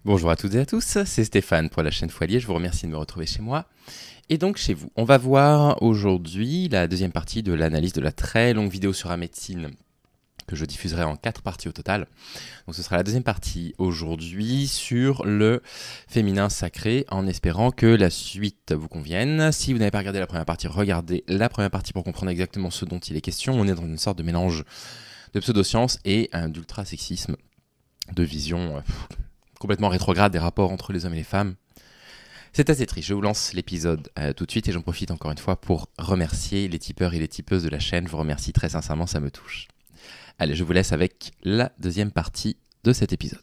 Bonjour à toutes et à tous, c'est Stéphane pour la chaîne Foilier, je vous remercie de me retrouver chez moi et donc chez vous. On va voir aujourd'hui la deuxième partie de l'analyse de la très longue vidéo sur la médecine que je diffuserai en 4 parties au total. Donc ce sera la deuxième partie aujourd'hui sur le féminin sacré en espérant que la suite vous convienne. Si vous n'avez pas regardé la première partie, regardez la première partie pour comprendre exactement ce dont il est question. On est dans une sorte de mélange de pseudosciences et d'ultra-sexisme, de vision complètement rétrograde des rapports entre les hommes et les femmes. C'est assez triste. Je vous lance l'épisode tout de suite et j'en profite encore une fois pour remercier les tipeurs et les tipeuses de la chaîne. Je vous remercie très sincèrement, ça me touche. Allez, je vous laisse avec la deuxième partie de cet épisode.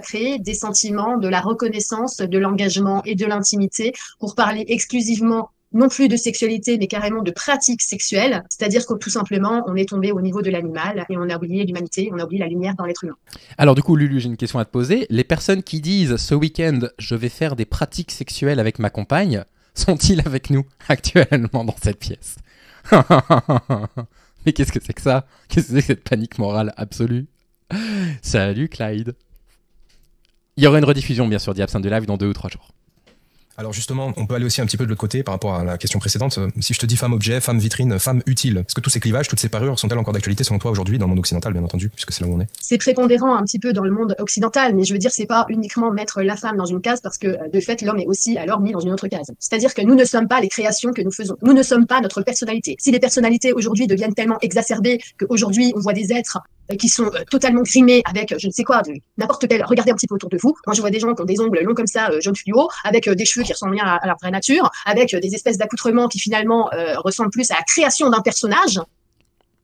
Créer des sentiments, de la reconnaissance, de l'engagement et de l'intimité pour parler exclusivement non plus de sexualité, mais carrément de pratiques sexuelles. C'est-à-dire que tout simplement, on est tombé au niveau de l'animal et on a oublié l'humanité, on a oublié la lumière dans l'être humain. Alors du coup, Lulu, j'ai une question à te poser. Les personnes qui disent « ce week-end, je vais faire des pratiques sexuelles avec ma compagne », sont-ils avec nous actuellement dans cette pièce? Mais qu'est-ce que c'est que ça? Qu'est-ce que c'est que cette panique morale absolue? Salut Clyde. Il y aura une rediffusion bien sûr d'Absinthe de Live dans 2 ou 3 jours. Alors justement, on peut aller aussi un petit peu de l'autre côté par rapport à la question précédente. Si je te dis femme objet, femme vitrine, femme utile, est-ce que tous ces clivages, toutes ces parures sont-elles encore d'actualité selon toi aujourd'hui dans le monde occidental, bien entendu, puisque c'est là où on est? C'est prépondérant un petit peu dans le monde occidental, mais je veux dire, c'est pas uniquement mettre la femme dans une case parce que de fait, l'homme est aussi alors mis dans une autre case. C'est-à-dire que nous ne sommes pas les créations que nous faisons. Nous ne sommes pas notre personnalité. Si les personnalités aujourd'hui deviennent tellement exacerbées qu'aujourd'hui on voit des êtres qui sont totalement grimés avec je ne sais quoi, n'importe quel. Regardez un petit peu autour de vous. Moi, je vois des gens qui ont des ongles longs comme ça, jaune fluo, avec des cheveux qui ressemblent bien à leur vraie nature, avec des espèces d'accoutrements qui finalement ressemblent plus à la création d'un personnage.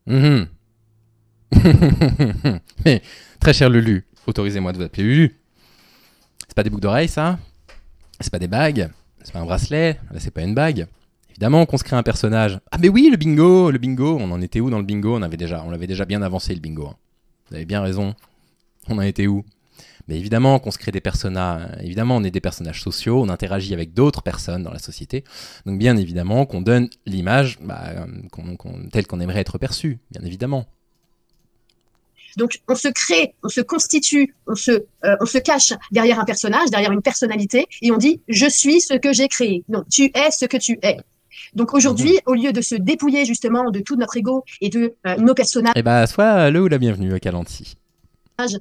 Mmh. Mais très cher Lulu, autorisez-moi de vous appeler Lulu. C'est pas des boucles d'oreilles, ça? C'est pas des bagues? C'est pas un bracelet? Là, c'est pas une bague. Évidemment qu'on se crée un personnage. Ah mais oui, le bingo, on en était où dans le bingo? On l'avait déjà bien avancé le bingo. Hein. Vous avez bien raison. On en était où? Mais évidemment qu'on se crée des personnages, évidemment on est des personnages sociaux, on interagit avec d'autres personnes dans la société. Donc bien évidemment qu'on donne l'image telle qu'on aimerait être perçue, bien évidemment. Donc, on se crée, on se constitue, on se cache derrière un personnage, derrière une personnalité, et on dit « je suis ce que j'ai créé ». Non, tu es ce que tu es. Donc aujourd'hui, au lieu de se dépouiller justement de tout notre ego et de nos personnages, Eh bah, sois le ou la bienvenue à Calanti.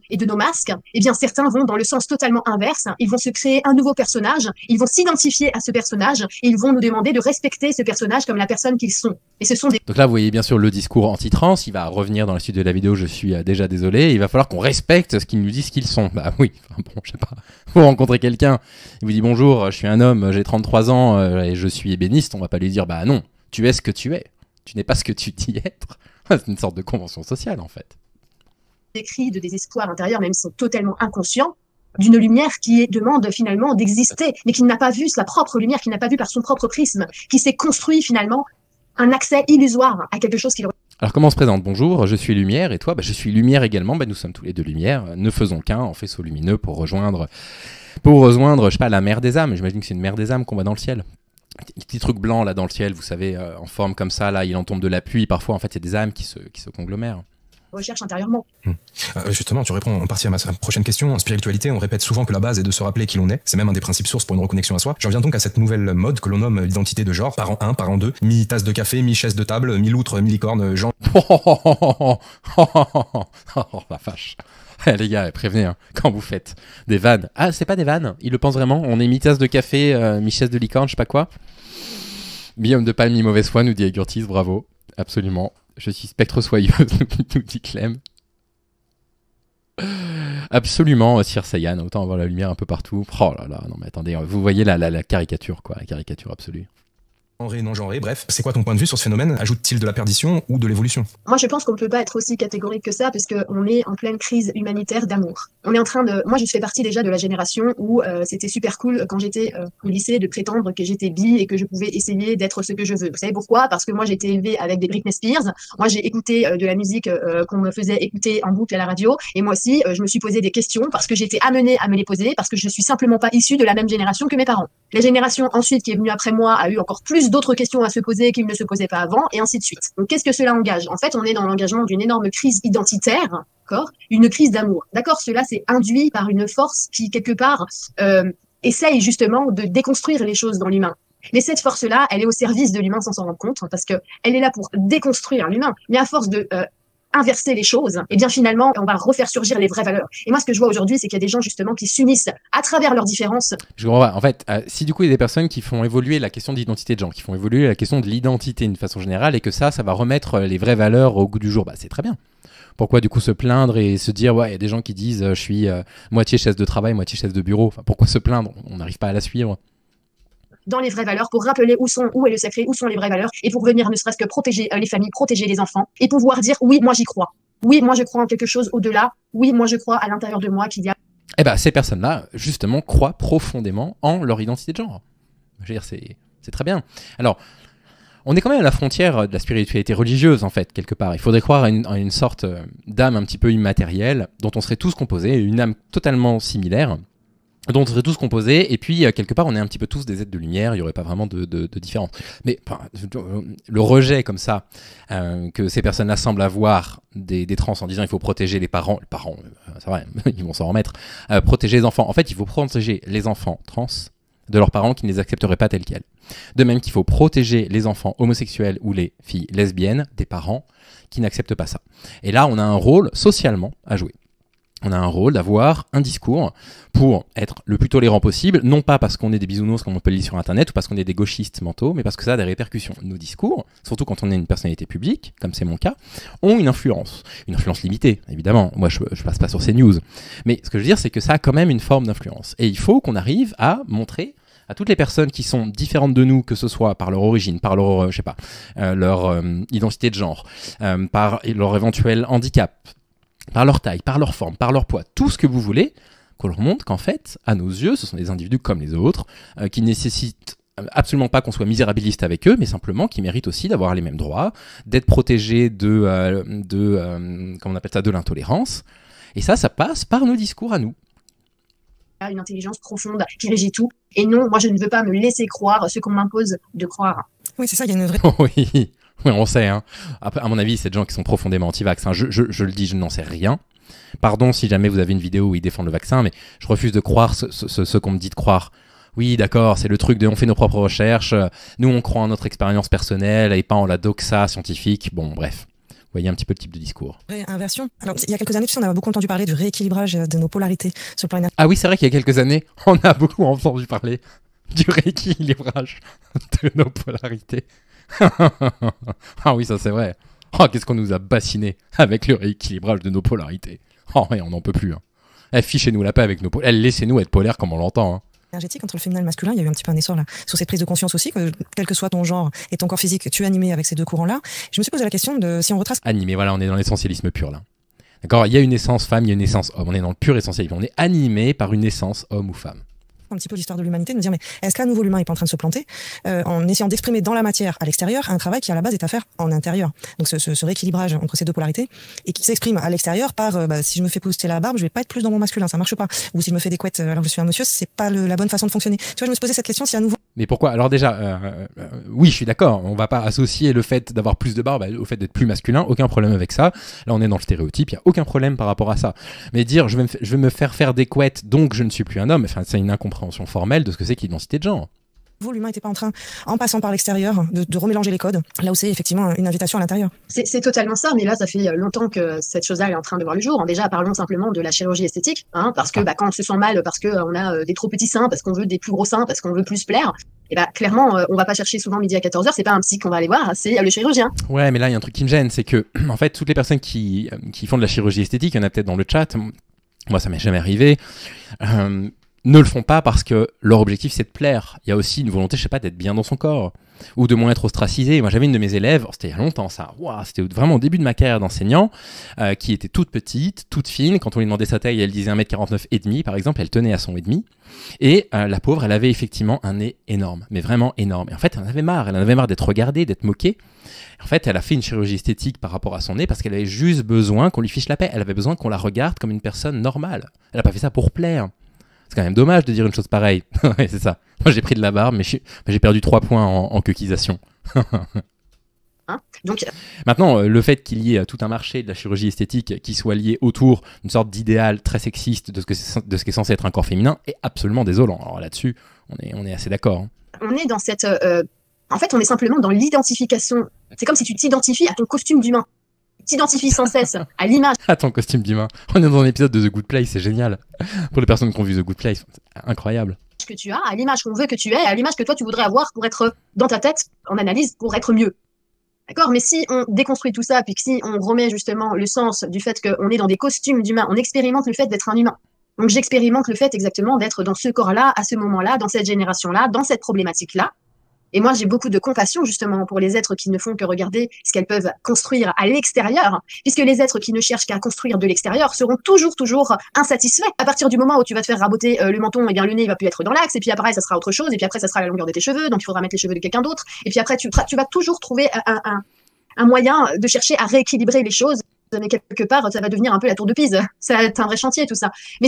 et de nos masques, eh bien certains vont dans le sens totalement inverse. Ils vont se créer un nouveau personnage, ils vont s'identifier à ce personnage, et ils vont nous demander de respecter ce personnage comme la personne qu'ils sont. Et ce sont des... Donc là, vous voyez bien sûr le discours anti-trans, il va revenir dans la suite de la vidéo, je suis déjà désolé, il va falloir qu'on respecte ce qu'ils nous disent qu'ils sont. Bah oui, enfin, bon, je sais pas, vous rencontrez quelqu'un, il vous dit bonjour, je suis un homme, j'ai 33 ans et je suis ébéniste, on va pas lui dire bah non, tu es ce que tu es, tu n'es pas ce que tu dis être. C'est une sorte de convention sociale en fait. Des cris de désespoir intérieur, même s'ils sont totalement inconscients, d'une lumière qui demande finalement d'exister, mais qui n'a pas vu sa propre lumière, qui n'a pas vu par son propre prisme, qui s'est construit finalement un accès illusoire à quelque chose qui... Alors comment on se présente? Bonjour, je suis Lumière, et toi? Bah, je suis Lumière également, bah, nous sommes tous les deux Lumière, ne faisons qu'un en faisceau lumineux pour rejoindre, je sais pas, la mer des âmes. J'imagine que c'est une mer des âmes qu'on voit dans le ciel. Les petits trucs blancs là dans le ciel, vous savez, en forme comme ça, là, il en tombe de la pluie, parfois en fait c'est des âmes qui se conglomèrent. Recherche intérieurement. Justement, tu réponds en partie à ma prochaine question. En spiritualité, on répète souvent que la base est de se rappeler qui l'on est. C'est même un des principes sources pour une reconnexion à soi. J'en viens donc à cette nouvelle mode que l'on nomme l'identité de genre. Parent 1, parent 2, mi-tasse de café, mi-chaise de table, mi-loutre, mi-licorne, genre... Oh la vache. Les gars, prévenez, hein, quand vous faites des vannes. Ah, c'est pas des vannes, ils le pensent vraiment. On est mi-tasse de café, mi-chaise de licorne, je sais pas quoi. Mi-homme de palme, mi-mauvaise foi, nous dit Egurtis, bravo. Absolument. Je suis spectre soyeuse, nous dit Clem. Absolument, Sir Saiyan, autant avoir la lumière un peu partout. Oh là là, non mais attendez, vous voyez la caricature, quoi, la caricature absolue. Genré, non genré, bref. C'est quoi ton point de vue sur ce phénomène? Ajoute-t-il de la perdition ou de l'évolution? Moi, je pense qu'on ne peut pas être aussi catégorique que ça, parce qu'on est en pleine crise humanitaire d'amour. On est en train de... Moi, je fais partie déjà de la génération où c'était super cool quand j'étais au lycée de prétendre que j'étais bi et que je pouvais essayer d'être ce que je veux. Vous savez pourquoi? Parce que moi, j'ai été élevée avec des Britney Spears. Moi, j'ai écouté de la musique qu'on me faisait écouter en boucle à la radio. Et moi aussi, je me suis posé des questions parce que j'étais amenée à me les poser, parce que je suis simplement pas issue de la même génération que mes parents. La génération ensuite qui est venue après moi a eu encore plus plus d'autres questions à se poser qu'ils ne se posaient pas avant, et ainsi de suite. Donc, qu'est-ce que cela engage? En fait, on est dans l'engagement d'une énorme crise identitaire, d'accord, une crise d'amour. D'accord, cela c'est induit par une force qui, quelque part, essaye justement de déconstruire les choses dans l'humain. Mais cette force-là, elle est au service de l'humain sans s'en rendre compte, parce qu'elle est là pour déconstruire l'humain. Mais à force de inverser les choses, et bien finalement, on va refaire surgir les vraies valeurs. Et moi, ce que je vois aujourd'hui, c'est qu'il y a des gens justement qui s'unissent à travers leurs différences. Je comprends pas. En fait, si du coup il y a des personnes qui font évoluer la question d'identité de genre, qui font évoluer la question de l'identité d'une façon générale, et que ça va remettre les vraies valeurs au goût du jour, bah c'est très bien. Pourquoi du coup se plaindre et se dire ouais, il y a des gens qui disent je suis moitié chaise de travail, moitié chaise de bureau. Enfin, pourquoi se plaindre? On n'arrive pas à la suivre. Dans les vraies valeurs, pour rappeler où est le sacré, où sont les vraies valeurs, et pour venir ne serait-ce que protéger les familles, protéger les enfants, et pouvoir dire oui, moi j'y crois. Oui, moi je crois en quelque chose au-delà. Oui, moi je crois à l'intérieur de moi qu'il y a... Eh ben, ces personnes-là, justement, croient profondément en leur identité de genre. Je veux dire, c'est très bien. Alors, on est quand même à la frontière de la spiritualité religieuse, en fait, quelque part. Il faudrait croire à une sorte d'âme un petit peu immatérielle, dont on serait tous composés, une âme totalement similaire, dont on serait tous composés, et puis quelque part on est un petit peu tous des êtres de lumière, il n'y aurait pas vraiment de différence. Mais enfin, le rejet comme ça, que ces personnes-là semblent avoir des trans en disant il faut protéger les parents, c'est vrai, ils vont s'en remettre, protéger les enfants. En fait, il faut protéger les enfants trans de leurs parents qui ne les accepteraient pas tels quels. De même qu'il faut protéger les enfants homosexuels ou les filles lesbiennes des parents qui n'acceptent pas ça. Et là, on a un rôle socialement à jouer. On a un rôle d'avoir un discours pour être le plus tolérant possible, non pas parce qu'on est des bisounours comme on peut le lire sur internet ou parce qu'on est des gauchistes mentaux, mais parce que ça a des répercussions. Nos discours, surtout quand on est une personnalité publique, comme c'est mon cas, ont une influence limitée, évidemment. Moi, je passe pas sur ces news. Mais ce que je veux dire, c'est que ça a quand même une forme d'influence. Et il faut qu'on arrive à montrer à toutes les personnes qui sont différentes de nous, que ce soit par leur origine, par leur, leur identité de genre, par leur éventuel handicap, par leur taille, par leur forme, par leur poids, tout ce que vous voulez, qu'on leur montre qu'en fait, à nos yeux, ce sont des individus comme les autres, qui nécessitent absolument pas qu'on soit misérabiliste avec eux, mais simplement qui méritent aussi d'avoir les mêmes droits, d'être protégés comment on appelle ça, de l'intolérance. Et ça passe par nos discours à nous. Une intelligence profonde qui régit tout. Et non, moi je ne veux pas me laisser croire ce qu'on m'impose de croire. Oui, c'est ça, il y a une vraie... Oui. Oui, on sait. Hein. Après, à mon avis, c'est des gens qui sont profondément anti-vax. Hein. Je le dis, je n'en sais rien. Pardon si jamais vous avez une vidéo où ils défendent le vaccin, mais je refuse de croire ce qu'on me dit de croire. Oui, d'accord, c'est le truc de on fait nos propres recherches, nous on croit en notre expérience personnelle et pas en la doxa scientifique. Bon, bref. Vous voyez un petit peu le type de discours. Inversion. Alors, il y a quelques années, tu sais, on a beaucoup entendu parler du rééquilibrage de nos polarités sur le plan énergétique. Ah oui, c'est vrai qu'il y a quelques années, on a beaucoup entendu parler du rééquilibrage de nos polarités. Ah oui, ça c'est vrai. Oh, qu'est-ce qu'on nous a bassiné avec le rééquilibrage de nos polarités. Oh, ouais, on n'en peut plus. Hein. Fichez-nous la paix avec nos polarités. Laissez-nous être polaires comme on l'entend. Hein. Énergétique entre le féminin et le masculin, il y a eu un petit peu un essor là, sur cette prise de conscience aussi, que quel que soit ton genre et ton corps physique, tu es animé avec ces deux courants-là. Je me suis posé la question de si on retrace... Animé, voilà, on est dans l'essentialisme pur là. D'accord, il y a une essence femme, il y a une essence homme. On est dans le pur essentialisme. On est animé par une essence homme ou femme. Un petit peu l'histoire de l'humanité, de me dire mais est-ce qu'à nouveau l'humain est pas en train de se planter en essayant d'exprimer dans la matière à l'extérieur un travail qui à la base est à faire en intérieur. Donc ce rééquilibrage entre ces deux polarités et qui s'exprime à l'extérieur par si je me fais pousser la barbe, je vais pas être plus dans mon masculin, ça marche pas. Ou si je me fais des couettes alors que je suis un monsieur, c'est pas la bonne façon de fonctionner. Tu vois, je me suis posé cette question si à nouveau... Mais pourquoi? Alors déjà, oui, je suis d'accord, on va pas associer le fait d'avoir plus de barbe au fait d'être plus masculin, aucun problème avec ça. Là, on est dans le stéréotype, il y a aucun problème par rapport à ça. Mais dire je vais me faire des couettes donc je ne suis plus un homme, enfin c'est une incompréhension formelle de ce que c'est que l'identité de genre. L'humain n'était pas en train, en passant par l'extérieur, de remélanger les codes, là où c'est effectivement une invitation à l'intérieur. C'est totalement ça, mais là, ça fait longtemps que cette chose-là est en train de voir le jour. Déjà, parlons simplement de la chirurgie esthétique, hein, parce que quand on se sent mal, parce qu'on a des trop petits seins, parce qu'on veut des plus gros seins, parce qu'on veut plus plaire, et clairement, on va pas chercher souvent midi à 14h, c'est pas un psy qu'on va aller voir, c'est le chirurgien. Ouais, mais là, il y a un truc qui me gêne, c'est que, en fait, toutes les personnes qui font de la chirurgie esthétique, il y en a peut-être dans le chat, moi, ça m'est jamais arrivé, ne le font pas parce que leur objectif c'est de plaire. Il y a aussi une volonté, je sais pas, d'être bien dans son corps ou de moins être ostracisé. Moi j'avais une de mes élèves, c'était il y a longtemps ça, c'était vraiment au début de ma carrière d'enseignant, qui était toute petite, toute fine. Quand on lui demandait sa taille, elle disait 1m49 et demi par exemple, elle tenait à son et demi. Et la pauvre, elle avait effectivement un nez énorme, mais vraiment énorme. Et en fait, elle en avait marre d'être regardée, d'être moquée. En fait, elle a fait une chirurgie esthétique par rapport à son nez parce qu'elle avait juste besoin qu'on lui fiche la paix. Elle avait besoin qu'on la regarde comme une personne normale. Elle n'a pas fait ça pour plaire. Parce quand même dommage de dire une chose pareille. Ouais, c'est ça. Moi, j'ai pris de la barbe, mais j'ai perdu 3 points en coquisation. Hein. Donc, Maintenant, le fait qu'il y ait tout un marché de la chirurgie esthétique qui soit lié autour d'une sorte d'idéal très sexiste de ce qui est censé être un corps féminin est absolument désolant. Alors là-dessus, on est assez d'accord. Hein. on est dans cette... en fait, on est simplement dans l'identification. C'est comme si tu t'identifies à ton costume d'humain. Tu t'identifies sans cesse à l'image Ah, ton costume d'humain. On est dans un épisode de The Good Place, c'est génial. Pour les personnes qui ont vu The Good Place, c'est incroyable. que tu as, à l'image qu'on veut que tu aies, à l'image que toi tu voudrais avoir pour être dans ta tête, en analyse, pour être mieux. D'accord? Mais si on déconstruit tout ça, puis que si on remet justement le sens du fait qu'on est dans des costumes d'humains, on expérimente le fait d'être un humain. Donc j'expérimente le fait exactement d'être dans ce corps-là, à ce moment-là, dans cette génération-là, dans cette problématique-là. Et moi, j'ai beaucoup de compassion justement pour les êtres qui ne font que regarder ce qu'elles peuvent construire à l'extérieur, puisque les êtres qui ne cherchent qu'à construire de l'extérieur seront toujours insatisfaits. À partir du moment où tu vas te faire raboter le menton, et bien le nez il va plus être dans l'axe, et puis après ça sera autre chose, et puis après ça sera la longueur de tes cheveux, donc il faudra mettre les cheveux de quelqu'un d'autre, et puis après tu vas toujours trouver un moyen de chercher à rééquilibrer les choses. Mais quelque part, ça va devenir un peu la tour de Pise. Ça va être un vrai chantier tout ça. Mais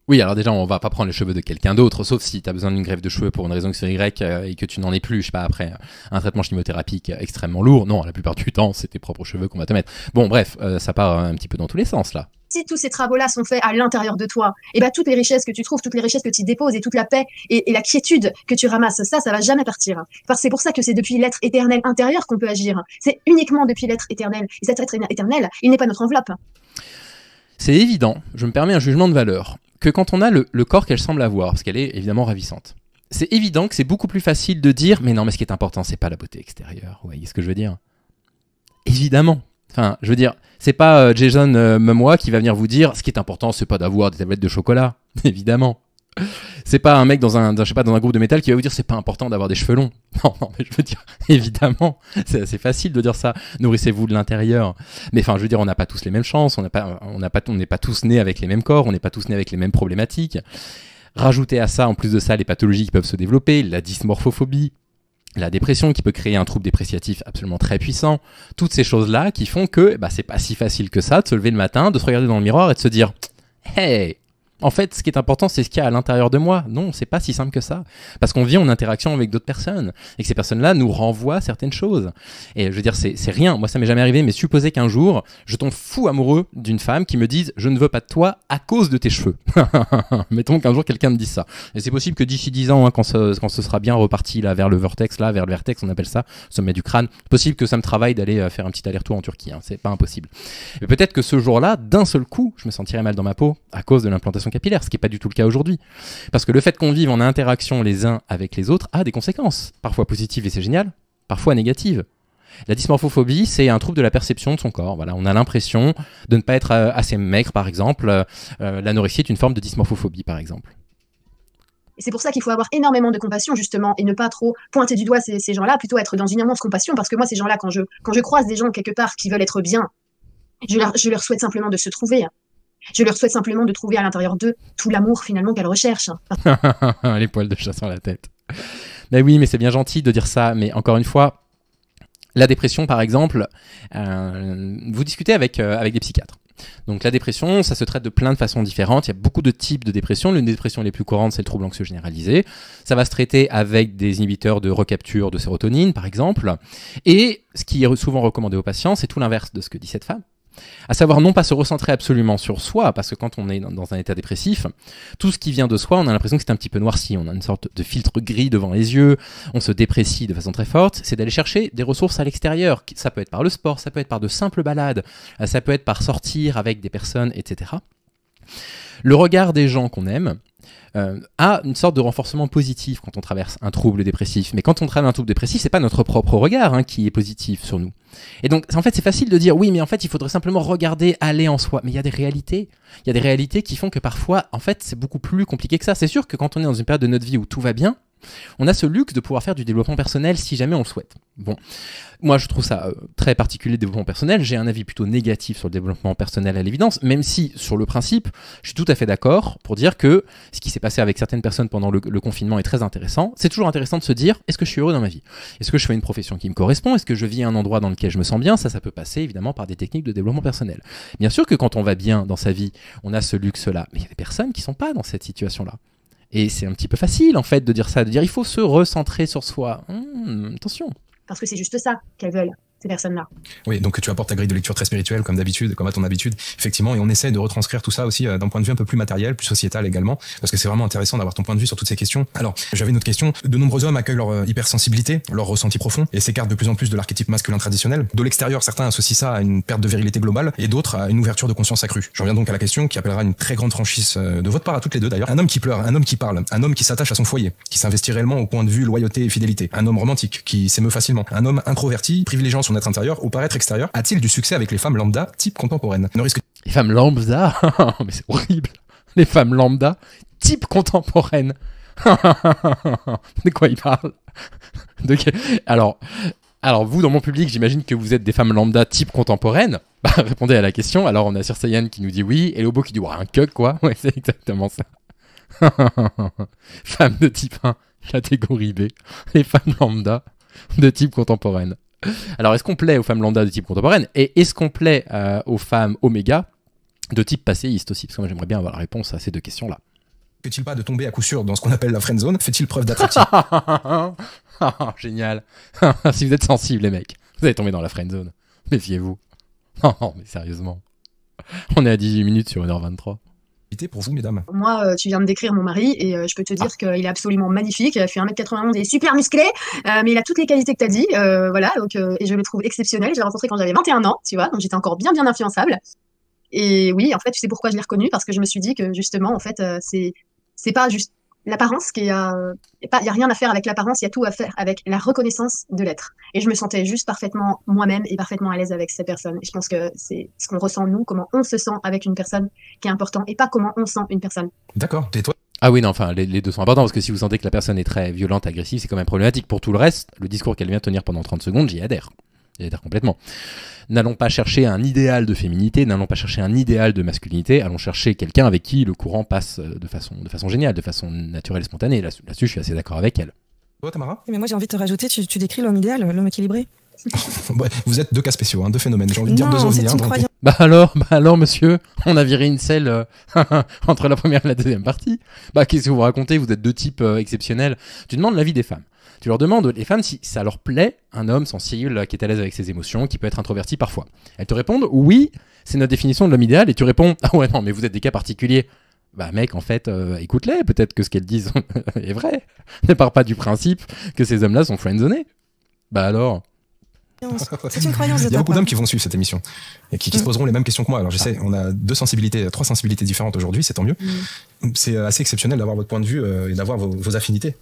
Oui, alors déjà, on va pas prendre les cheveux de quelqu'un d'autre, sauf si tu as besoin d'une greffe de cheveux pour une raison X ou Y et que tu n'en es plus, je sais pas, après un traitement chimiothérapique extrêmement lourd. Non, la plupart du temps, c'est tes propres cheveux qu'on va te mettre. Bon, bref, ça part un petit peu dans tous les sens, là. si tous ces travaux-là sont faits à l'intérieur de toi, et ben toutes les richesses que tu trouves, toutes les richesses que tu déposes et toute la paix et la quiétude que tu ramasses, ça va jamais partir. Parce que c'est pour ça que c'est depuis l'être éternel intérieur qu'on peut agir. C'est uniquement depuis l'être éternel. Et cet être éternel, il n'est pas notre enveloppe. C'est évident, je me permets un jugement de valeur, que quand on a le corps qu'elle semble avoir, parce qu'elle est évidemment ravissante, c'est évident que c'est beaucoup plus facile de dire « mais non, mais ce qui est important, c'est pas la beauté extérieure ». Vous voyez ce que je veux dire? Évidemment. Enfin, je veux dire, c'est pas Jason Momoa qui va venir vous dire « ce qui est important, c'est pas d'avoir des tablettes de chocolat ». Évidemment. C'est pas un mec dans un groupe de métal qui va vous dire c'est pas important d'avoir des cheveux longs. Non, mais je veux dire, évidemment, c'est assez facile de dire ça. Nourrissez-vous de l'intérieur. Mais enfin, je veux dire, on n'a pas tous les mêmes chances, on n'est pas tous nés avec les mêmes corps, on n'est pas tous nés avec les mêmes problématiques. Rajoutez à ça, en plus de ça, les pathologies qui peuvent se développer, la dysmorphophobie, la dépression qui peut créer un trouble dépressiatif absolument très puissant. Toutes ces choses-là qui font que c'est pas si facile que ça de se lever le matin, de se regarder dans le miroir et de se dire « Hey !» En fait, ce qui est important, c'est ce qu'il y a à l'intérieur de moi. Non, c'est pas si simple que ça. Parce qu'on vit en interaction avec d'autres personnes. Et que ces personnes-là nous renvoient certaines choses. Et je veux dire, c'est rien. Moi, ça m'est jamais arrivé. Mais supposez qu'un jour, je tombe fou amoureux d'une femme qui me dise « Je ne veux pas de toi à cause de tes cheveux. » Mettons qu'un jour, quelqu'un me dise ça. Et c'est possible que d'ici 10 ans, quand ce sera bien reparti là, vers le vertex, on appelle ça, sommet du crâne, possible que ça me travaille d'aller faire un petit aller-retour en Turquie. Hein. C'est pas impossible. Mais peut-être que ce jour-là, d'un seul coup, je me sentirais mal dans ma peau à cause de l'implantation capillaire, ce qui n'est pas du tout le cas aujourd'hui. Parce que le fait qu'on vive en interaction les uns avec les autres a des conséquences, parfois positives et c'est génial, parfois négatives. La dysmorphophobie, c'est un trouble de la perception de son corps. Voilà, on a l'impression de ne pas être assez maigre, par exemple. L'anorexie est une forme de dysmorphophobie, par exemple. Et c'est pour ça qu'il faut avoir énormément de compassion, justement, et ne pas trop pointer du doigt ces gens-là, plutôt être dans une immense compassion, parce que moi, ces gens-là, quand je croise des gens quelque part qui veulent être bien, je leur souhaite simplement de se trouver. Je leur souhaite simplement de trouver à l'intérieur d'eux tout l'amour finalement qu'elles recherchent. Les poils de chat sur la tête. Mais oui, mais c'est bien gentil de dire ça. Mais encore une fois, la dépression par exemple, vous discutez avec des psychiatres. Donc la dépression, ça se traite de plein de façons différentes. Il y a beaucoup de types de dépression. L'une des dépressions les plus courantes, c'est le trouble anxieux généralisé. Ça va se traiter avec des inhibiteurs de recapture de sérotonine par exemple. Et ce qui est souvent recommandé aux patients, c'est tout l'inverse de ce que dit cette femme. À savoir non pas se recentrer absolument sur soi, parce que quand on est dans un état dépressif, tout ce qui vient de soi, on a l'impression que c'est un petit peu noirci, on a une sorte de filtre gris devant les yeux, on se déprécie de façon très forte, c'est d'aller chercher des ressources à l'extérieur. Ça peut être par le sport, ça peut être par de simples balades, ça peut être par sortir avec des personnes, etc. Le regard des gens qu'on aime a une sorte de renforcement positif quand on traverse un trouble dépressif. Mais quand on traverse un trouble dépressif, c'est pas notre propre regard qui est positif sur nous. Et donc, en fait, c'est facile de dire oui, mais en fait, il faudrait simplement regarder aller en soi. Mais il y a des réalités. Il y a des réalités qui font que parfois, en fait, c'est beaucoup plus compliqué que ça. C'est sûr que quand on est dans une période de notre vie où tout va bien, on a ce luxe de pouvoir faire du développement personnel si jamais on le souhaite. Bon, moi je trouve ça très particulier le développement personnel, j'ai un avis plutôt négatif sur le développement personnel à l'évidence, même si sur le principe, je suis tout à fait d'accord pour dire que ce qui s'est passé avec certaines personnes pendant le confinement est très intéressant. C'est toujours intéressant de se dire, est-ce que je suis heureux dans ma vie? Est-ce que je fais une profession qui me correspond? Est-ce que je vis à un endroit dans lequel je me sens bien? Ça peut passer évidemment par des techniques de développement personnel. Bien sûr que quand on va bien dans sa vie, on a ce luxe-là, mais il y a des personnes qui ne sont pas dans cette situation-là. Et c'est un petit peu facile, en fait, de dire ça, de dire il faut se recentrer sur soi. Attention. Parce que c'est juste ça qu'elles veulent, ces personnes-là. Oui, donc tu apportes ta grille de lecture très spirituelle, comme d'habitude, comme à ton habitude, effectivement, et on essaie de retranscrire tout ça aussi d'un point de vue un peu plus matériel, plus sociétal également, parce que c'est vraiment intéressant d'avoir ton point de vue sur toutes ces questions. Alors, j'avais une autre question. De nombreux hommes accueillent leur hypersensibilité, leur ressenti profond, et s'écartent de plus en plus de l'archétype masculin traditionnel. De l'extérieur, certains associent ça à une perte de virilité globale, et d'autres à une ouverture de conscience accrue. J'en viens donc à la question qui appellera une très grande franchise de votre part à toutes les deux d'ailleurs. Un homme qui pleure, un homme qui parle, un homme qui s'attache à son foyer, qui s'investit réellement au point de vue loyauté et fidélité, un homme romantique qui s'émeut facilement, un homme introverti, privilégiant son être intérieur au paraître extérieur, a-t-il du succès avec les femmes lambda type contemporaine? Ne risque Les femmes lambda mais c'est horrible. Les femmes lambda type contemporaine. De quoi il parle? Alors, vous, dans mon public, j'imagine que vous êtes des femmes lambda type contemporaine. Bah, répondez à la question. Alors, on a Sir Saiyan qui nous dit oui, et Lobo qui dit ouais, un cuck, quoi. Ouais, c'est exactement ça. Femmes de type 1, catégorie B. Les femmes lambda de type contemporaine. Alors, est-ce qu'on plaît aux femmes lambda de type contemporaine? Et est-ce qu'on plaît aux femmes oméga de type passéiste aussi? Parce que moi, j'aimerais bien avoir la réponse à ces deux questions-là. Risque-t-il pas de tomber à coup sûr dans ce qu'on appelle la friend zone? Fait-il preuve d'attractivité? Génial. Si vous êtes sensibles, les mecs, vous allez tomber dans la friend zone. Méfiez-vous. Non, mais sérieusement. On est à 18 minutes sur 1h23. Pour vous, mesdames? Moi, tu viens de décrire mon mari et je peux te dire qu'il est absolument magnifique. Il fait 1m91, il est super musclé, mais il a toutes les qualités que tu as dit. Voilà, donc, et je le trouve exceptionnel. Je l'ai rencontré quand j'avais 21 ans, tu vois, donc j'étais encore bien influençable. Et oui, en fait, tu sais pourquoi je l'ai reconnu? Parce que je me suis dit que justement, en fait, c'est pas juste l'apparence qui a, il y a rien à faire avec l'apparence, il y a tout à faire avec la reconnaissance de l'être. Et je me sentais juste parfaitement moi-même et parfaitement à l'aise avec cette personne. Et je pense que c'est ce qu'on ressent nous, comment on se sent avec une personne qui est important et pas comment on sent une personne. D'accord. Et toi? Ah oui, non, enfin, les deux sont importants parce que si vous sentez que la personne est très violente, agressive, c'est quand même problématique. Pour tout le reste, le discours qu'elle vient tenir pendant 30 secondes, j'y adhère. J'y adhère complètement. N'allons pas chercher un idéal de féminité, n'allons pas chercher un idéal de masculinité, allons chercher quelqu'un avec qui le courant passe de façon géniale, de façon naturelle et spontanée. Là-dessus, je suis assez d'accord avec elle. Toi, Tamara? Mais moi, j'ai envie de te rajouter, tu décris l'homme idéal, l'homme équilibré. Ouais, vous êtes deux cas spéciaux, hein, deux phénomènes. J'ai envie de dire deux Non, ovnis. c'est une croyance. Bah alors, monsieur, on a viré une selle entre la première et la deuxième partie. Bah, qu'est-ce que vous racontez? Vous êtes deux types exceptionnels. Tu demandes l'avis des femmes. Tu leur demandes, les femmes, si ça leur plaît, un homme sensible, qui est à l'aise avec ses émotions, qui peut être introverti parfois. Elles te répondent, oui, c'est notre définition de l'homme idéal, et tu réponds, ah ouais, non, mais vous êtes des cas particuliers. Bah mec, en fait, écoute-les, peut-être que ce qu'elles disent est vrai. Ne pars pas du principe que ces hommes-là sont friendzonés. Bah alors... C'est une croyance de Il y a beaucoup ta part. d'hommes qui vont suivre cette émission et qui se poseront les mêmes questions que moi. Alors je sais, on a trois sensibilités différentes aujourd'hui, c'est tant mieux. C'est assez exceptionnel d'avoir votre point de vue et d'avoir vos affinités.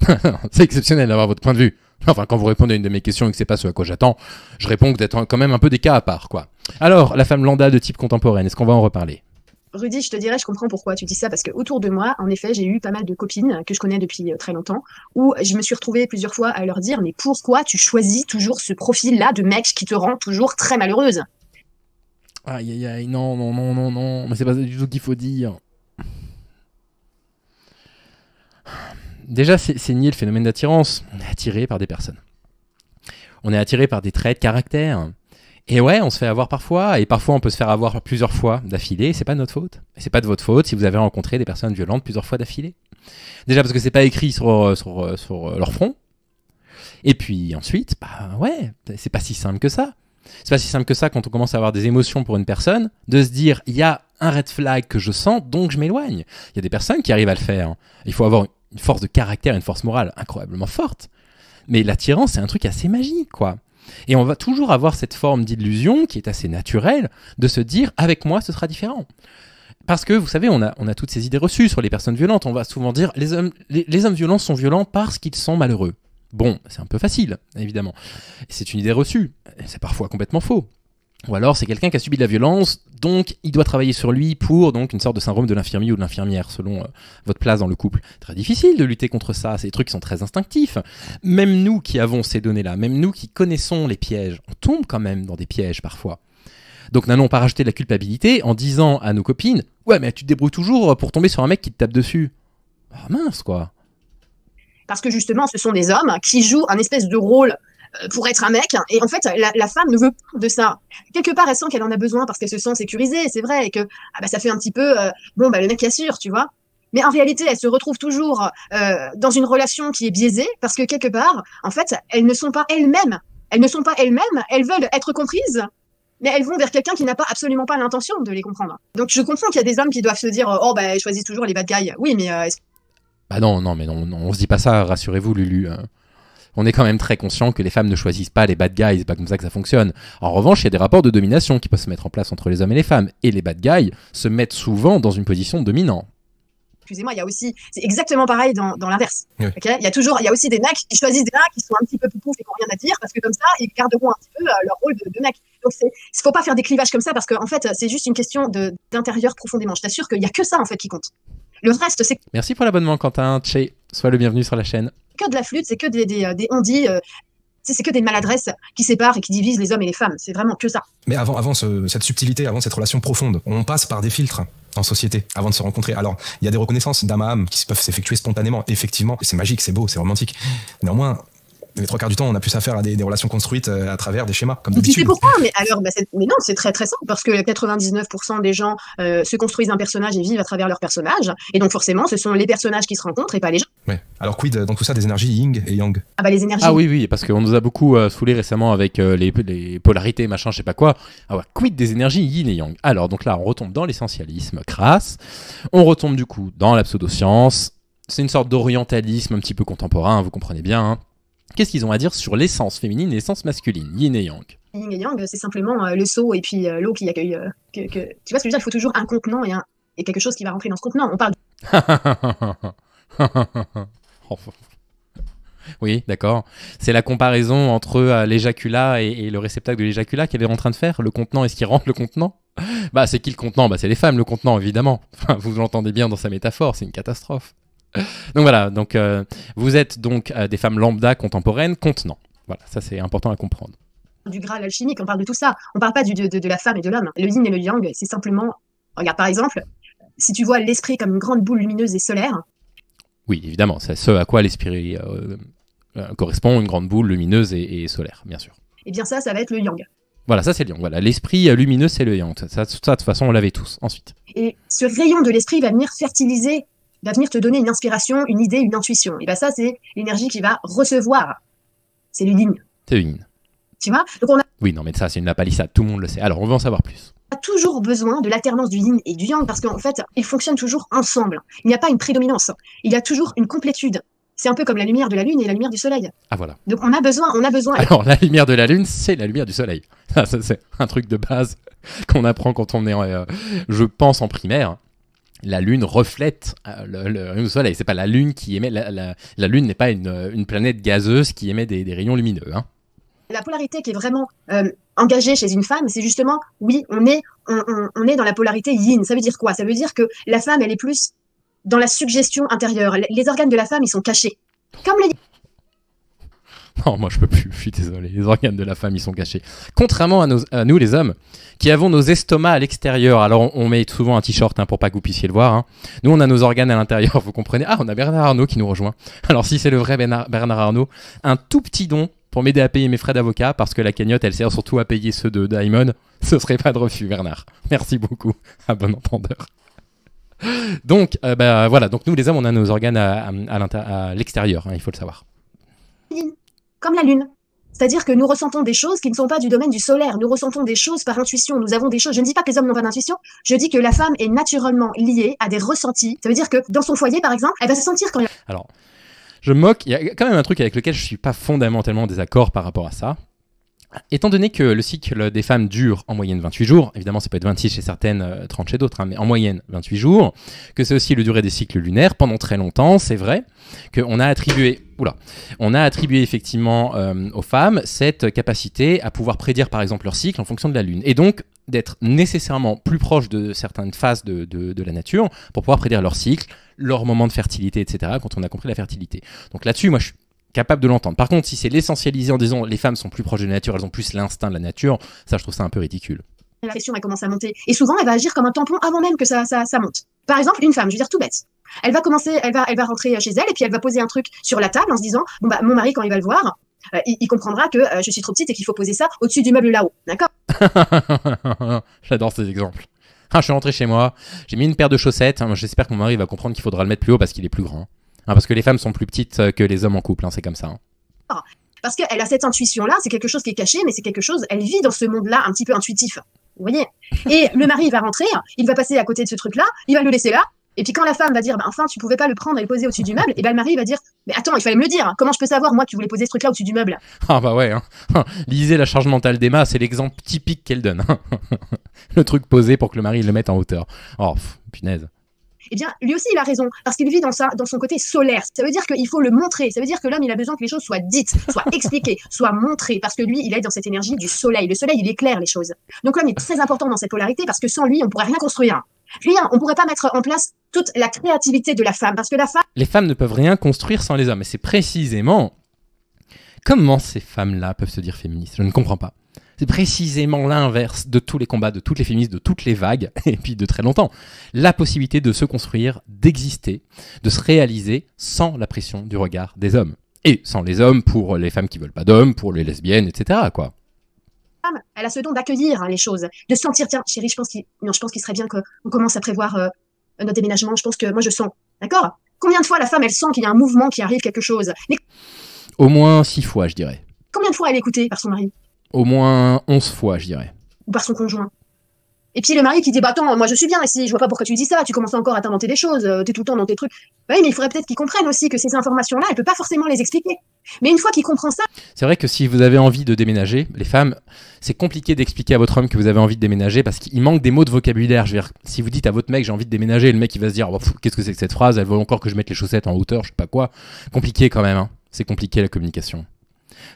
C'est exceptionnel d'avoir votre point de vue. Enfin, quand vous répondez à une de mes questions et que c'est pas ce à quoi j'attends, je réponds que d'être quand même un peu des cas à part, quoi. Alors, la femme lambda de type contemporaine, est-ce qu'on va en reparler? Rudy, je te dirais, je comprends pourquoi tu dis ça, parce que autour de moi, en effet, j'ai eu pas mal de copines que je connais depuis très longtemps, où je me suis retrouvée plusieurs fois à leur dire, mais pourquoi tu choisis toujours ce profil-là de mec qui te rend toujours très malheureuse? Aïe, aïe, aïe, non, mais c'est pas ça du tout qu'il faut dire. Déjà, c'est nier le phénomène d'attirance. On est attiré par des personnes. On est attiré par des traits de caractère. Et ouais, on se fait avoir parfois, et parfois on peut se faire avoir plusieurs fois d'affilée, c'est pas de notre faute. C'est pas de votre faute si vous avez rencontré des personnes violentes plusieurs fois d'affilée. Déjà parce que c'est pas écrit sur leur front. Et puis ensuite, bah ouais, c'est pas si simple que ça. C'est pas si simple que ça quand on commence à avoir des émotions pour une personne, de se dire, il y a un red flag que je sens, donc je m'éloigne. Il y a des personnes qui arrivent à le faire. Il faut avoir une force de caractère, une force morale incroyablement forte. Mais l'attirance, c'est un truc assez magique, quoi. Et on va toujours avoir cette forme d'illusion qui est assez naturelle de se dire avec moi ce sera différent. Parce que vous savez, on a toutes ces idées reçues sur les personnes violentes. On va souvent dire les hommes violents sont violents parce qu'ils sont malheureux. Bon, c'est un peu facile, évidemment. C'est une idée reçue. C'est parfois complètement faux. Ou alors c'est quelqu'un qui a subi de la violence, donc il doit travailler sur lui pour donc une sorte de syndrome de l'infirmier ou de l'infirmière, selon votre place dans le couple. Très difficile de lutter contre ça, c'est des trucs qui sont très instinctifs. Même nous qui avons ces données-là, même nous qui connaissons les pièges, on tombe quand même dans des pièges parfois. Donc n'allons pas rajouter de la culpabilité en disant à nos copines « Ouais, mais tu te débrouilles toujours pour tomber sur un mec qui te tape dessus. » Ah mince, quoi. Parce que justement, ce sont des hommes qui jouent un espèce de rôle pour être un mec, et en fait la femme ne veut pas de ça. Quelque part elle sent qu'elle en a besoin parce qu'elle se sent sécurisée, c'est vrai, et que ça fait un petit peu le mec qui assure, tu vois. Mais en réalité, elles se retrouvent toujours dans une relation qui est biaisée parce que quelque part, en fait, elles ne sont pas elles-mêmes. Elles ne sont pas elles-mêmes, elles veulent être comprises, mais elles vont vers quelqu'un qui n'a pas absolument pas l'intention de les comprendre. Donc je comprends qu'il y a des hommes qui doivent se dire « Oh, bah, elles choisissent toujours les bad guys ». Oui, mais... Bah non, mais non, on se dit pas ça, rassurez-vous Lulu. On est quand même très conscient que les femmes ne choisissent pas les bad guys, c'est pas comme ça que ça fonctionne. En revanche, il y a des rapports de domination qui peuvent se mettre en place entre les hommes et les femmes, et les bad guys se mettent souvent dans une position dominante. Excusez-moi, il y a aussi, c'est exactement pareil dans l'inverse. Oui. Okay, il y a aussi des mecs qui choisissent des gars qui sont un petit peu poupoufs et qui n'ont rien à dire parce que comme ça, ils garderont un petit peu leur rôle de mec. Donc il faut pas faire des clivages comme ça parce qu'en fait, c'est juste une question d'intérieur profondément. Je t'assure qu'il y a que ça en fait qui compte. Le reste, c'est Merci pour l'abonnement, Quentin. Tché, sois le bienvenu sur la chaîne. que de la flûte, c'est que des on-dit, c'est que des maladresses qui séparent et qui divisent les hommes et les femmes. C'est vraiment que ça. Mais avant cette subtilité, avant cette relation profonde, on passe par des filtres en société avant de se rencontrer. Alors, il y a des reconnaissances d'âme à âme qui peuvent s'effectuer spontanément. Effectivement, c'est magique, c'est beau, c'est romantique. Néanmoins, les 3 quarts du temps, on a plus affaire à des relations construites à travers des schémas, comme Et tu sais d'habitude. pourquoi? Mais alors, mais non, c'est très très simple parce que 99% des gens se construisent un personnage et vivent à travers leur personnage. Et donc forcément, ce sont les personnages qui se rencontrent et pas les gens. Ouais. Alors, quid dans tout ça des énergies yin et yang? Ah bah les énergies. Ah oui, parce qu'on nous a beaucoup saoulé récemment avec les polarités, machin, je sais pas quoi. Ah ouais, quid des énergies yin et yang. Alors, donc là, on retombe dans l'essentialisme crasse, on retombe du coup dans la pseudo-science, c'est une sorte d'orientalisme un petit peu contemporain, vous comprenez bien, hein. Qu'est-ce qu'ils ont à dire sur l'essence féminine et l'essence masculine, yin et yang? Yin et yang, c'est simplement le seau et puis l'eau qui accueille. Tu vois ce que je veux dire? Il faut toujours un contenant et quelque chose qui va rentrer dans ce contenant. On parle Oui, d'accord. C'est la comparaison entre l'éjaculat et le réceptacle de l'éjaculat qu'elle est en train de faire. Le contenant, est-ce qu'il rentre le contenant? Bah, c'est qui le contenant? Bah, c'est les femmes, le contenant, évidemment. Enfin, vous l'entendez bien dans sa métaphore, c'est une catastrophe. Donc voilà, donc, vous êtes donc des femmes lambda contemporaines contenant. Voilà, ça c'est important à comprendre. du Graal alchimique, on parle de tout ça. On parle pas de la femme et de l'homme. Le yin et le yang, c'est simplement... Regarde, par exemple, si tu vois l'esprit comme une grande boule lumineuse et solaire... Oui, évidemment, c'est ce à quoi l'esprit correspond, une grande boule lumineuse et solaire, bien sûr. Eh bien ça va être le yang. Voilà, ça c'est le yang. Voilà, l'esprit lumineux, c'est le yang. Ça, de toute façon, on l'avait tous. Ensuite. Et ce rayon de l'esprit va venir fertiliser, va venir te donner une inspiration, une idée, une intuition. Et bien ça, c'est l'énergie qui va recevoir. C'est le yin. C'est le yin. Tu vois? Donc on Oui, non, mais ça, c'est une lapalissade, tout le monde le sait. Alors, on veut en savoir plus. a toujours besoin de l'alternance du yin et du yang parce qu'en fait, ils fonctionnent toujours ensemble. Il n'y a pas une prédominance. Il y a toujours une complétude. C'est un peu comme la lumière de la lune et la lumière du soleil. Ah, voilà. Donc on a besoin. Alors, la lumière de la lune, c'est la lumière du soleil. Ça, c'est un truc de base qu'on apprend quand on est, je pense, en primaire. La lune reflète le rayon du soleil. C'est pas la lune qui émet... La lune n'est pas une planète gazeuse qui émet des rayons lumineux, hein. La polarité qui est vraiment engagée chez une femme, c'est justement, oui, on est dans la polarité yin. Ça veut dire quoi? Ça veut dire que la femme, elle est plus dans la suggestion intérieure. Les organes de la femme, ils sont cachés. Comme les... Non, moi je peux plus, je suis désolé. Les organes de la femme, ils sont cachés. Contrairement à nous, les hommes, qui avons nos estomacs à l'extérieur. Alors on met souvent un t-shirt pour pas que vous puissiez le voir, hein. Nous, on a nos organes à l'intérieur, vous comprenez? Ah, on a Bernard Arnault qui nous rejoint. Alors si c'est le vrai Bernard Arnault, un tout petit don pour m'aider à payer mes frais d'avocat, parce que la cagnotte, elle sert surtout à payer ceux de Diamond. Ce serait pas de refus, Bernard. Merci beaucoup, à bon entendeur. Donc, voilà. Donc nous, les hommes, on a nos organes à l'extérieur, hein, il faut le savoir. Comme la lune. C'est-à-dire que nous ressentons des choses qui ne sont pas du domaine du solaire. Nous ressentons des choses par intuition. Nous avons des choses. Je ne dis pas que les hommes n'ont pas d'intuition. Je dis que la femme est naturellement liée à des ressentis. Ça veut dire que dans son foyer, par exemple, elle va se sentir quand... Alors, je moque. Il y a quand même un truc avec lequel je suis pas fondamentalement en désaccord par rapport à ça. Étant donné que le cycle des femmes dure en moyenne 28 jours, évidemment ça peut être 26 chez certaines, 30 chez d'autres, hein, mais en moyenne 28 jours, que c'est aussi le durée des cycles lunaires, pendant très longtemps, c'est vrai qu'on a attribué, effectivement aux femmes cette capacité à pouvoir prédire par exemple leur cycle en fonction de la lune, et donc d'être nécessairement plus proche de certaines phases de la nature pour pouvoir prédire leur cycle, leur moment de fertilité, etc., quand on a compris la fertilité. Donc là-dessus, moi je suis capable de l'entendre. Par contre, si c'est l'essentialisé en disant les femmes sont plus proches de la nature, elles ont plus l'instinct de la nature, ça je trouve ça un peu ridicule. La pression, elle commence à monter. Et souvent, elle va agir comme un tampon avant même que ça monte. Par exemple, une femme, je veux dire tout bête. Elle va rentrer chez elle et puis elle va poser un truc sur la table en se disant, bon bah mon mari quand il va le voir, il comprendra que je suis trop petite et qu'il faut poser ça au-dessus du meuble là-haut. D'accord? J'adore ces exemples. Ah, je suis rentré chez moi, j'ai mis une paire de chaussettes. J'espère que mon mari va comprendre qu'il faudra le mettre plus haut parce qu'il est plus grand. Parce que les femmes sont plus petites que les hommes en couple, c'est comme ça. Parce qu'elle a cette intuition-là, c'est quelque chose qui est caché, mais c'est quelque chose, elle vit dans ce monde-là un petit peu intuitif. Vous voyez? Et le mari, il va rentrer, il va passer à côté de ce truc-là, il va le laisser là, et puis quand la femme va dire, bah, enfin, tu pouvais pas le prendre et le poser au-dessus du meuble, et ben le mari, il va dire, mais attends, il fallait me le dire, comment je peux savoir, moi, que tu voulais poser ce truc-là au-dessus du meuble? Ah bah ouais, lisez la charge mentale d'Emma, c'est l'exemple typique qu'elle donne. Le truc posé pour que le mari le mette en hauteur. Oh, punaise. Eh bien, lui aussi, il a raison, parce qu'il vit dans son côté solaire. Ça veut dire qu'il faut le montrer. Ça veut dire que l'homme, il a besoin que les choses soient dites, soient expliquées, soient montrées, parce que lui, il est dans cette énergie du soleil. Le soleil, il éclaire les choses. Donc l'homme est très important dans cette polarité, parce que sans lui, on pourrait rien construire. Rien, on pourrait pas mettre en place toute la créativité de la femme, parce que la femme... Les femmes ne peuvent rien construire sans les hommes, et c'est précisément... Comment ces femmes-là peuvent se dire féministes? Je ne comprends pas. C'est précisément l'inverse de tous les combats, de toutes les féministes, de toutes les vagues, et puis de très longtemps. La possibilité de se construire, d'exister, de se réaliser sans la pression du regard des hommes. Et sans les hommes pour les femmes qui veulent pas d'hommes, pour les lesbiennes, etc. quoi. Elle a ce don d'accueillir les choses, de sentir, tiens, chérie, je pense qu'il serait bien qu'on commence à prévoir notre déménagement. Je pense que moi, je sens. D'accord? Combien de fois la femme, elle sent qu'il y a un mouvement qui arrive, quelque chose? Mais Au moins 6 fois, je dirais. combien de fois elle est écoutée par son mari? Au moins 11 fois, je dirais. Ou par son conjoint? Et puis le mari qui dit, bah attends, moi je suis bien ici, je vois pas pourquoi tu dis ça, tu commences encore à t'inventer des choses, t'es tout le temps dans tes trucs. Oui, mais il faudrait peut-être qu'il comprenne aussi que ces informations-là, elle peut pas forcément les expliquer. Mais une fois qu'il comprend ça... C'est vrai que si vous avez envie de déménager, les femmes, c'est compliqué d'expliquer à votre homme que vous avez envie de déménager parce qu'il manque des mots de vocabulaire. Je veux dire, si vous dites à votre mec j'ai envie de déménager, le mec il va se dire oh, qu'est-ce que c'est que cette phrase, elle veut encore que je mette les chaussettes en hauteur, je sais pas quoi. Compliqué quand même, c'est compliqué la communication.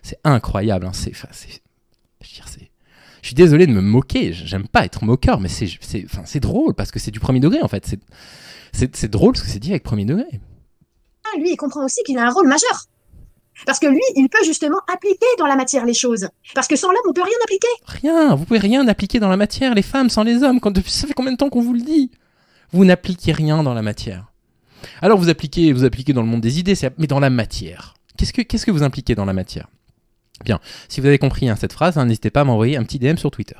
C'est incroyable, je suis désolé de me moquer, j'aime pas être moqueur, mais c'est drôle parce que c'est du premier degré en fait. C'est drôle parce que c'est dit avec premier degré. Lui, il comprend aussi qu'il a un rôle majeur. Parce que lui, il peut justement appliquer dans la matière les choses. Parce que sans l'homme, on peut rien appliquer. Rien, vous pouvez rien appliquer dans la matière, les femmes sans les hommes. Ça fait combien de temps qu'on vous le dit? Vous n'appliquez rien dans la matière. Alors vous appliquez dans le monde des idées, mais dans la matière. Qu'est-ce que vous impliquez dans la matière? Bien, si vous avez compris cette phrase, n'hésitez pas à m'envoyer un petit DM sur Twitter.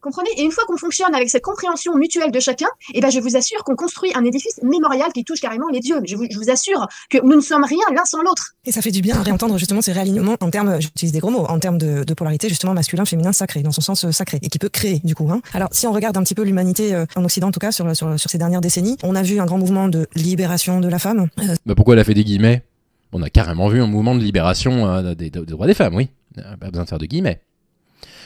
Comprenez? Et une fois qu'on fonctionne avec cette compréhension mutuelle de chacun, je vous assure qu'on construit un édifice mémorial qui touche carrément les dieux. Je vous assure que nous ne sommes rien l'un sans l'autre. Et ça fait du bien à réentendre justement ces réalignements en termes, j'utilise des gros mots, en termes de polarité justement masculin, féminin, sacré, dans son sens sacré, et qui peut créer du coup. Alors si on regarde un petit peu l'humanité en Occident en tout cas sur ces dernières décennies, on a vu un grand mouvement de libération de la femme. Pourquoi elle a fait des guillemets? On a carrément vu un mouvement de libération des droits des femmes, oui. Pas besoin de faire de guillemets.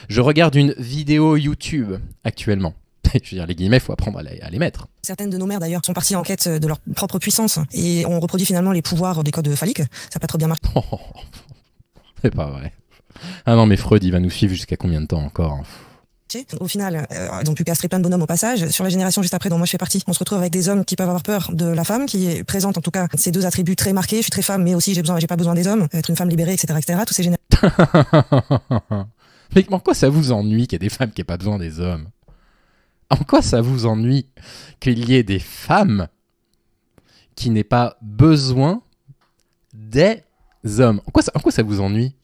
Je regarde une vidéo YouTube actuellement. Je veux dire, les guillemets, il faut apprendre à les mettre. Certaines de nos mères, d'ailleurs, sont parties en quête de leur propre puissance. Et on reproduit finalement les pouvoirs des codes phalliques. Ça n'a pas trop bien marché. C'est pas vrai. Ah non, mais Freud, il va nous suivre jusqu'à combien de temps encore? Au final, ils ont pu castrer plein de bonhommes au passage. Sur la génération juste après, dont moi je fais partie, on se retrouve avec des hommes qui peuvent avoir peur de la femme, qui est présente en tout cas ces deux attributs très marqués. Je suis très femme, mais aussi j'ai pas besoin des hommes. Être une femme libérée, etc., etc. Tous ces Mais en quoi ça vous ennuie qu'il y ait des femmes qui n'aient pas besoin des hommes? En quoi ça vous ennuie qu'il y ait des femmes qui n'aient pas besoin des hommes? En quoi ça vous ennuie?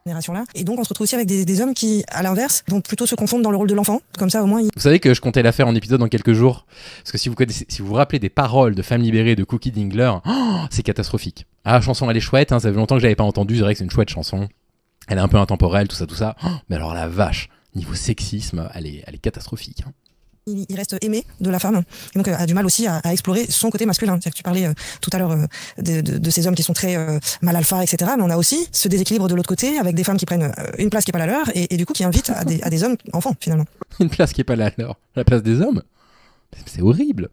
Génération-là. Et donc on se retrouve aussi avec des hommes qui, à l'inverse, vont plutôt se confondre dans le rôle de l'enfant. Comme ça, au moins... Vous savez que je comptais la faire en épisode dans quelques jours. Parce que si vous vous rappelez des paroles de Femmes libérées de Cookie Dingler, c'est catastrophique. Ah, la chanson, elle est chouette, ça fait longtemps que je l'avais pas entendue, c'est vrai que c'est une chouette chanson. Elle est un peu intemporelle, tout ça. Mais alors la vache, niveau sexisme, elle est catastrophique. Il reste aimé de la femme, et donc a du mal aussi à explorer son côté masculin. C'est-à-dire que tu parlais tout à l'heure de ces hommes qui sont très mal alpha, etc. Mais on a aussi ce déséquilibre de l'autre côté, avec des femmes qui prennent une place qui n'est pas la leur, et du coup qui invitent à des hommes enfants, finalement. Une place qui n'est pas la leur, la place des hommes? C'est horrible.